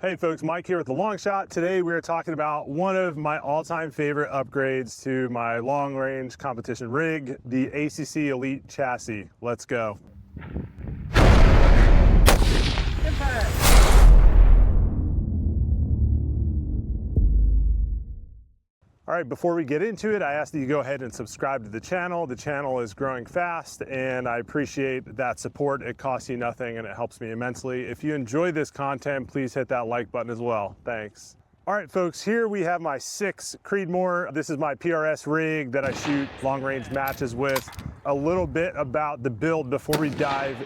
Hey folks, Mike here with The Long Shot. Today we are talking about one of my all-time favorite upgrades to my long-range competition rig, the ACC Elite chassis. Let's go. All right, before we get into it, I ask that you go ahead and subscribe to the channel. The channel is growing fast and I appreciate that support. It costs you nothing and it helps me immensely. If you enjoy this content, please hit that like button as well. Thanks. All right, folks, here we have my 6 Creedmoor. This is my PRS rig that I shoot long-range matches with. A little bit about the build before we dive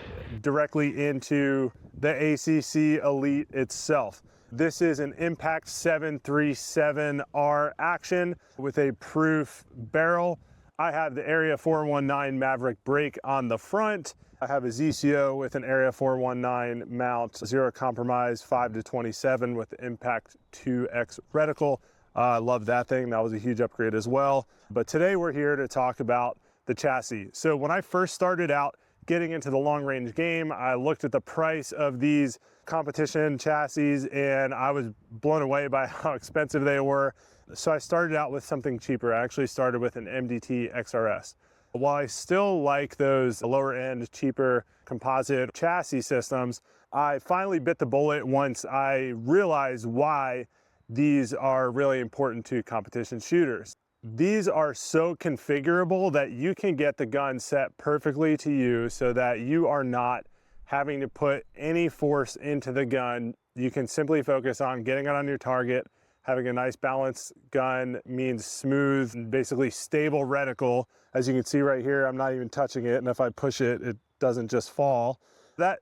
directly into the ACC Elite itself. This is an Impact 737R action with a proof barrel. I have the Area 419 Maverick brake on the front. I have a ZCO with an Area 419 mount, zero compromise, 5-27 with the Impact 2X reticle. I love that thing. That was a huge upgrade as well. But today we're here to talk about the chassis. So when I first started out getting into the long range game, I looked at the price of these competition chassis and I was blown away by how expensive they were. So I started out with something cheaper. I actually started with an MDT XRS. While I still like those lower end, cheaper composite chassis systems, I finally bit the bullet once I realized why these are really important to competition shooters. These are so configurable that you can get the gun set perfectly to you so that you are not having to put any force into the gun. You can simply focus on getting it on your target. Having a nice balanced gun means smooth, basically stable reticle. As you can see right here, I'm not even touching it, and if I push it, it doesn't just fall. That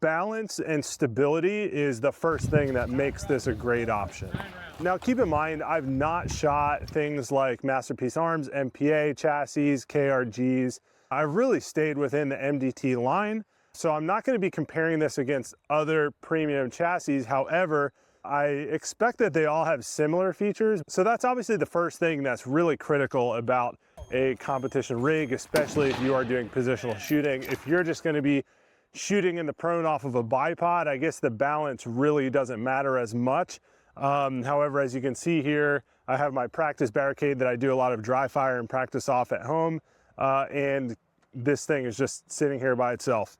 balance and stability is the first thing that makes this a great option. Now keep in mind, I've not shot things like Masterpiece Arms, MPA chassis, KRGs. I've really stayed within the MDT line. So I'm not going to be comparing this against other premium chassis. However, I expect that they all have similar features. So that's obviously the first thing that's really critical about a competition rig, especially if you are doing positional shooting. If you're just going to be shooting in the prone off of a bipod, I guess the balance really doesn't matter as much. However, as you can see here, I have my practice Barricade that I do a lot of dry fire and practice off at home. And this thing is just sitting here by itself.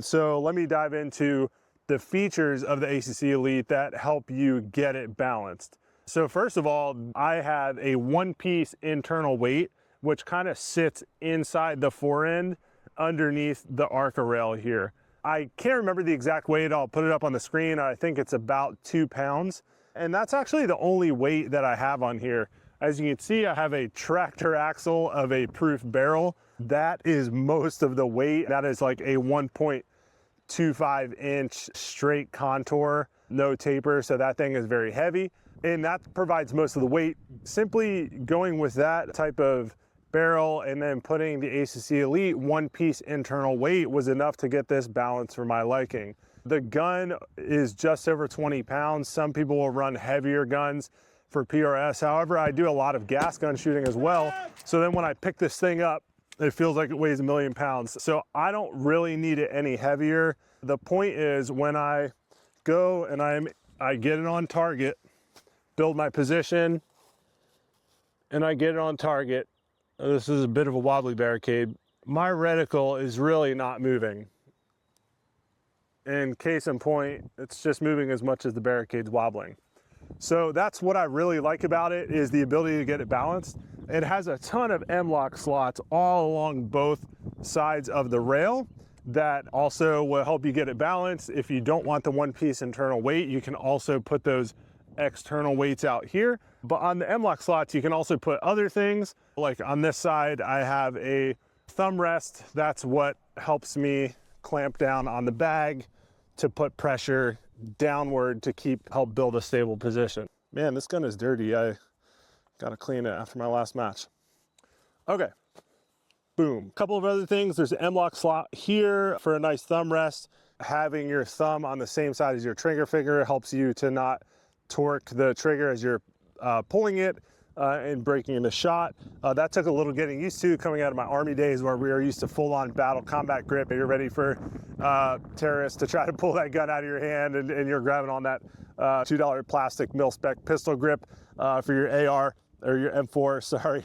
So let me dive into the features of the ACC Elite that help you get it balanced. So first of all, I have a one-piece internal weight, which kind of sits inside the forend underneath the ARCA rail here. I can't remember the exact weight. I'll put it up on the screen. I think it's about 2 pounds. And that's actually the only weight that I have on here. As you can see, I have a tractor axle of a proof barrel. That is most of the weight. That is like a 1.25 inch straight contour, no taper. So that thing is very heavy. And that provides most of the weight. Simply going with that type of barrel and then putting the ACC Elite one-piece internal weight was enough to get this balance for my liking. The gun is just over 20 pounds. Some people will run heavier guns for PRS. However, I do a lot of gas gun shooting as well. So then when I pick this thing up, it feels like it weighs 1,000,000 pounds. So I don't really need it any heavier. The point is when I go and I get it on target, build my position, and I get it on target. This is a bit of a wobbly Barricade. My reticle is really not moving. And case in point, it's just moving as much as the Barricade's wobbling. So that's what I really like about it, is the ability to get it balanced. It has a ton of M-lock slots all along both sides of the rail that also will help you get it balanced. If you don't want the one-piece internal weight, you can also put those external weights out here. But on the M-lock slots, you can also put other things. Like on this side, I have a thumb rest. That's what helps me clamp down on the bag to put pressure downward to help build a stable position. Man, this gun is dirty. I gotta clean it after my last match. Okay, boom. Couple of other things. There's an M-lock slot here for a nice thumb rest. Having your thumb on the same side as your trigger finger helps you to not torque the trigger as you're pulling it. and breaking the shot. That took a little getting used to, coming out of my Army days where we were used to full-on battle combat grip, and you're ready for terrorists to try to pull that gun out of your hand, and you're grabbing on that $2 plastic mil-spec pistol grip for your AR, or your M4, sorry.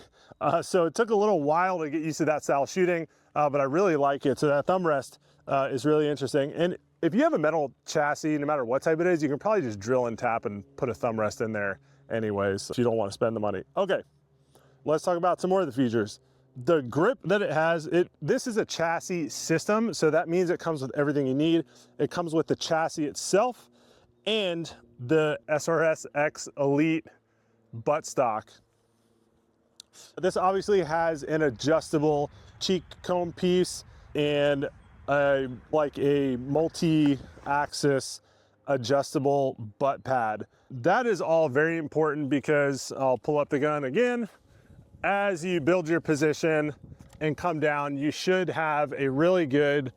So it took a little while to get used to that style of shooting, but I really like it. So that thumb rest is really interesting. And if you have a metal chassis, no matter what type it is, you can probably just drill and tap and put a thumb rest in there anyways, if you don't want to spend the money. Okay, let's talk about some more of the features. The grip that it has, this is a chassis system, so that means it comes with everything you need. It comes with the chassis itself and the ACC Elite buttstock. This obviously has an adjustable cheek comb piece and like a multi-axis adjustable butt pad. That is all very important because I'll pull up the gun again. As you build your position and come down, you should have a really good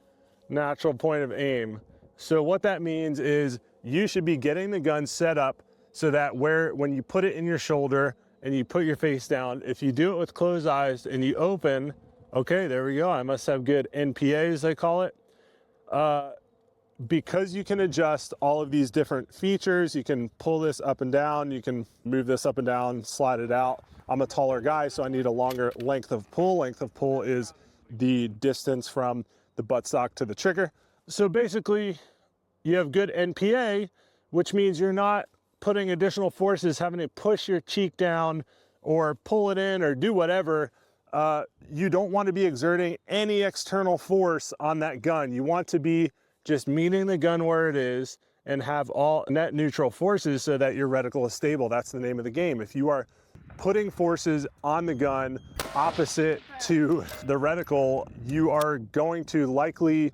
natural point of aim. So what that means is you should be getting the gun set up so that when you put it in your shoulder and you put your face down, if you do it with closed eyes and you open, okay, there we go. I must have good NPA, as they call it. Because you can adjust all of these different features, you can pull this up and down, you can move this up and down, slide it out. I'm a taller guy, so I need a longer length of pull. Length of pull is the distance from the buttstock to the trigger. So basically, you have good NPA, which means you're not putting additional forces, having to push your cheek down or pull it in or do whatever. You don't want to be exerting any external force on that gun. You want to be just meeting the gun where it is and have all net neutral forces so that your reticle is stable. That's the name of the game. If you are putting forces on the gun opposite to the reticle, you are going to likely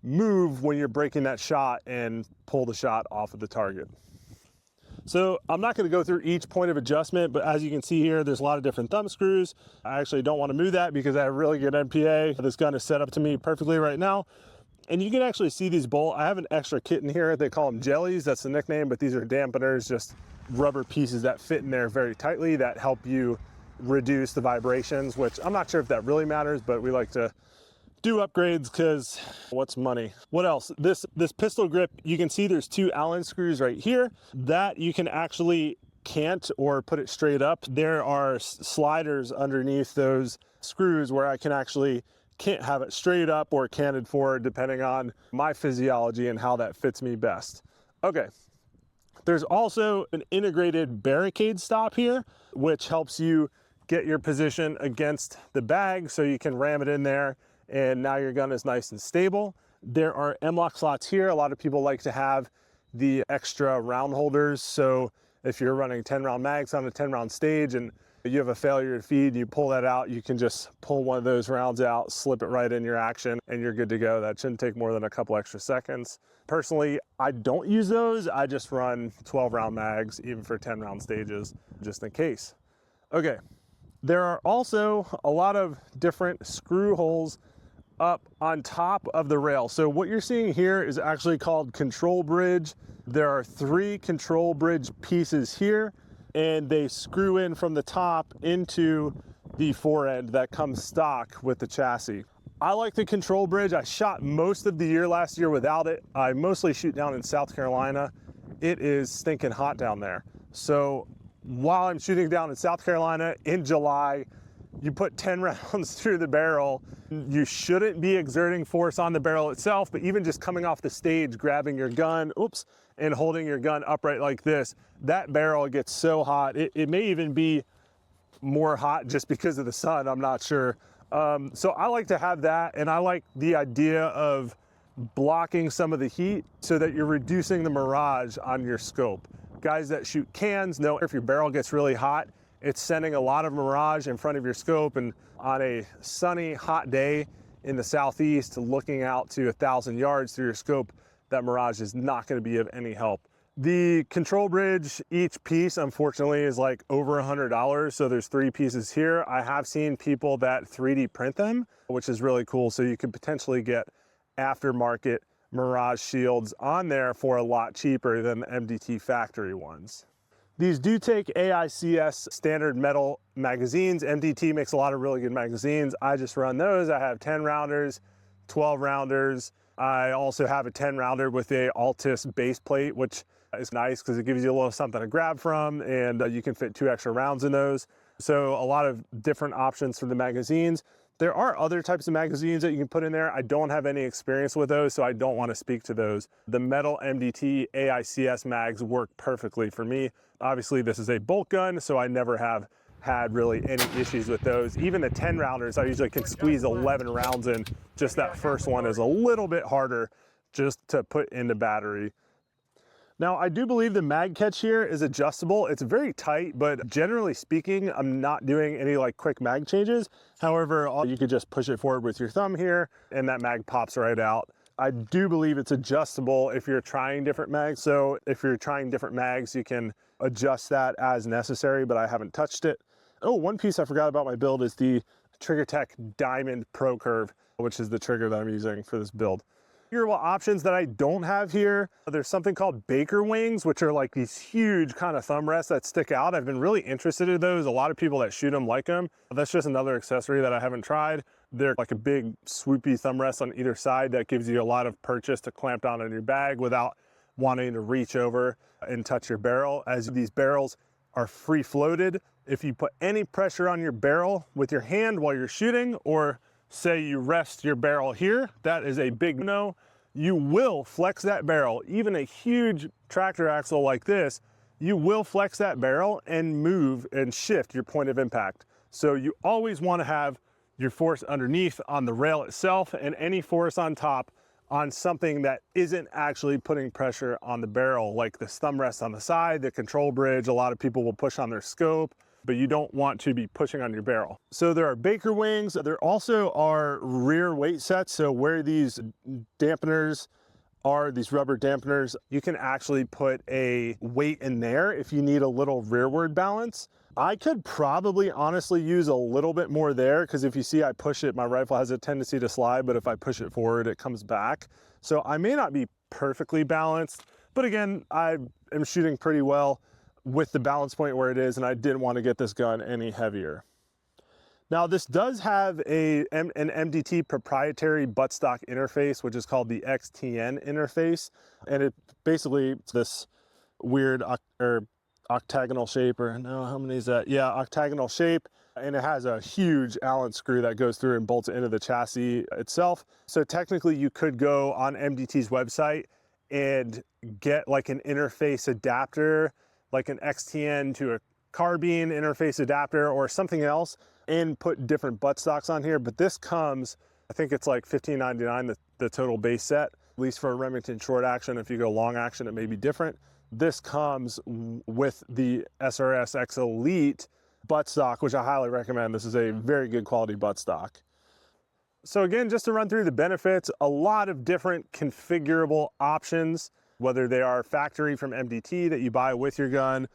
move when you're breaking that shot and pull the shot off of the target. So I'm not going to go through each point of adjustment, but as you can see here, there's a lot of different thumb screws. I actually don't want to move that because I have really good NPA. This gun is set up to me perfectly right now. And you can actually see these bolts. I have an extra kit in here. They call them jellies. That's the nickname, but these are dampeners, just rubber pieces that fit in there very tightly that help you reduce the vibrations, which I'm not sure if that really matters, but we like to do upgrades because what's money? What else? This pistol grip, you can see there's two Allen screws right here that you can actually cant or put it straight up. There are sliders underneath those screws where I can actually can't have it straight up or canted forward depending on my physiology and how that fits me best. Okay, there's also an integrated Barricade stop here, which helps you get your position against the bag so you can ram it in there and now your gun is nice and stable. There are M-lock slots here. A lot of people like to have the extra round holders, so if you're running 10 round mags on a 10 round stage and you have a failure to feed, you pull that out, you can just pull one of those rounds out, slip it right in your action, and you're good to go. That shouldn't take more than a couple extra seconds. Personally, I don't use those. I just run 12 round mags, even for 10 round stages, just in case. Okay, there are also a lot of different screw holes up on top of the rail. So what you're seeing here is actually called control bridge. There are 3 control bridge pieces here, and they screw in from the top into the forend that comes stock with the chassis. I like the control bridge. I shot most of the year last year without it. I mostly shoot down in South Carolina. It is stinking hot down there. So while I'm shooting down in South Carolina in July, you put 10 rounds through the barrel. You shouldn't be exerting force on the barrel itself, but even just coming off the stage, grabbing your gun, and holding your gun upright like this, that barrel gets so hot. It may even be more hot just because of the sun, I'm not sure. So I like to have that, and I like the idea of blocking some of the heat so that you're reducing the mirage on your scope. Guys that shoot cans know if your barrel gets really hot, it's sending a lot of mirage in front of your scope, and on a sunny, hot day in the southeast, looking out to 1,000 yards through your scope, that mirage is not going to be of any help. The control bridge, each piece, unfortunately, is like over $100, so there's 3 pieces here. I have seen people that 3D print them, which is really cool, so you could potentially get aftermarket mirage shields on there for a lot cheaper than the MDT factory ones. These do take AICS standard metal magazines. MDT makes a lot of really good magazines. I just run those. I have 10 rounders, 12 rounders. I also have a 10 rounder with a Altus base plate, which is nice because it gives you a little something to grab from, and you can fit 2 extra rounds in those. So a lot of different options for the magazines. There are other types of magazines that you can put in there. I don't have any experience with those, so I don't want to speak to those. The metal MDT AICS mags work perfectly for me. Obviously, this is a bolt gun, so I never have had really any issues with those. Even the 10 rounders, I usually can squeeze 11 rounds in. Just that first one is a little bit harder just to put into battery. Now, I do believe the mag catch here is adjustable. It's very tight, but generally speaking, I'm not doing any like quick mag changes. However, you could just push it forward with your thumb here and that mag pops right out. I do believe it's adjustable if you're trying different mags. So if you're trying different mags, you can adjust that as necessary, but I haven't touched it. Oh, one piece I forgot about my build is the TriggerTech Diamond Pro Curve, which is the trigger that I'm using for this build. Configurable options that I don't have here, there's something called Baker wings, which are like these huge kind of thumb rests that stick out. I've been really interested in those. A lot of people that shoot them like them. That's just another accessory that I haven't tried. They're like a big swoopy thumb rest on either side that gives you a lot of purchase to clamp down on your bag without wanting to reach over and touch your barrel, as these barrels are free floated. If you put any pressure on your barrel with your hand while you're shooting, or say you rest your barrel here, that is a big no. You will flex that barrel. Even a huge tractor axle like this, you will flex that barrel and move and shift your point of impact. So you always want to have your force underneath on the rail itself and any force on top on something that isn't actually putting pressure on the barrel, like the thumb rest on the side, the control bridge. A lot of people will push on their scope, but you don't want to be pushing on your barrel. So there are Baker wings. There also are rear weight sets. So where these dampeners are, these rubber dampeners, you can actually put a weight in there if you need a little rearward balance. I could probably honestly use a little bit more there, because if you see I push it, my rifle has a tendency to slide, but if I push it forward, it comes back. So I may not be perfectly balanced, but again, I am shooting pretty well with the balance point where it is, and I didn't want to get this gun any heavier. Now, this does have an MDT proprietary buttstock interface, which is called the XTN interface, and it basically it's this weird octagonal shape, or no, how many is that? Yeah, octagonal shape, and it has a huge Allen screw that goes through and bolts into the chassis itself. So technically, you could go on MDT's website and get like an interface adapter, like an XTN to a carbine interface adapter or something else, and put different buttstocks on here. But this comes, I think it's like $15.99, the total base set, at least for a Remington short action. If you go long action, it may be different. This comes with the ACC Elite buttstock, which I highly recommend. This is a very good quality buttstock. So again, just to run through the benefits, a lot of different configurable options, whether they are factory from MDT that you buy with your gun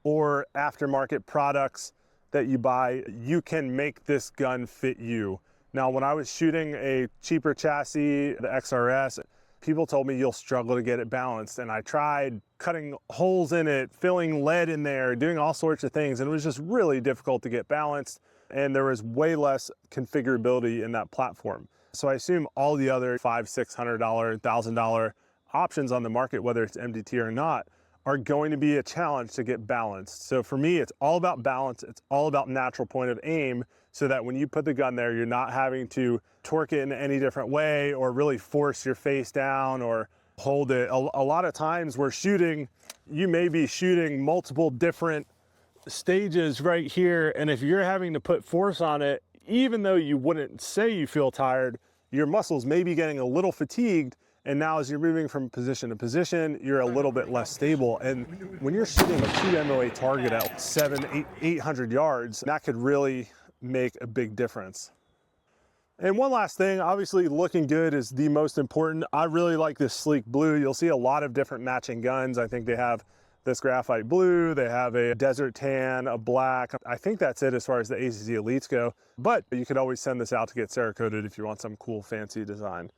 or aftermarket products that you buy, you can make this gun fit you. Now, when I was shooting a cheaper chassis, the XRS, people told me you'll struggle to get it balanced. And I tried cutting holes in it, filling lead in there, doing all sorts of things. And it was just really difficult to get balanced. And there was way less configurability in that platform. So I assume all the other $500, $600, $1,000 options on the market, whether it's MDT or not, are going to be a challenge to get balanced. So for me, it's all about balance. It's all about natural point of aim, so that when you put the gun there, you're not having to torque it in any different way or really force your face down or hold it. A lot of times we're shooting, you may be shooting multiple different stages right here, and if you're having to put force on it, even though you wouldn't say you feel tired, your muscles may be getting a little fatigued. And now as you're moving from position to position, you're a little bit less stable. And when you're shooting a 2 MOA target at 800 yards, that could really make a big difference. And one last thing, obviously looking good is the most important. I really like this sleek blue. You'll see a lot of different matching guns. I think they have this graphite blue, they have a desert tan, a black. I think that's it as far as the ACC Elites go. But you could always send this out to get Cerakoted if you want some cool fancy design.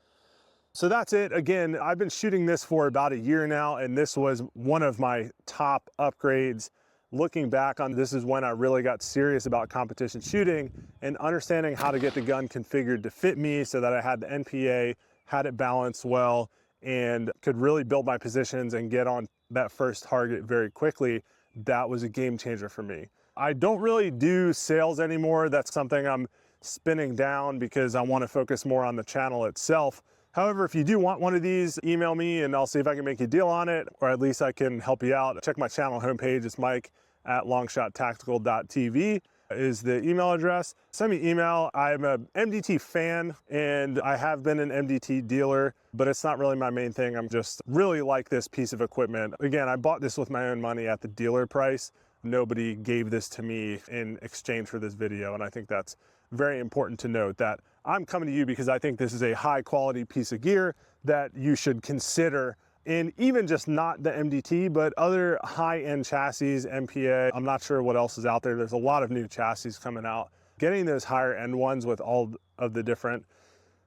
So that's it. Again, I've been shooting this for about a year now, and this was one of my top upgrades looking back on this is when I really got serious about competition shooting and understanding how to get the gun configured to fit me so that I had the NPA, had it balanced well, and could really build my positions and get on that first target very quickly. That was a game changer for me. I don't really do sales anymore. That's something I'm spinning down because I want to focus more on the channel itself. However, if you do want one of these, email me and I'll see if I can make you a deal on it, or at least I can help you out. Check my channel homepage. It's mike@longshottactical.tv is the email address. Send me email. I'm a MDT fan and I have been an MDT dealer, but it's not really my main thing. I'm just really like this piece of equipment. Again, I bought this with my own money at the dealer price. Nobody gave this to me in exchange for this video, and I think that's very important to note, that I'm coming to you because I think this is a high quality piece of gear that you should consider in even just not the MDT, but other high-end chassis, MPA. I'm not sure what else is out there. There's a lot of new chassis coming out. Getting those higher end ones with all of the different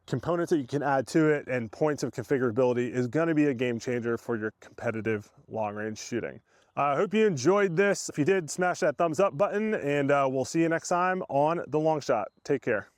components that you can add to it and points of configurability is going to be a game changer for your competitive long-range shooting. I hope you enjoyed this. If you did, smash that thumbs up button, and we'll see you next time on The Long Shot. Take care.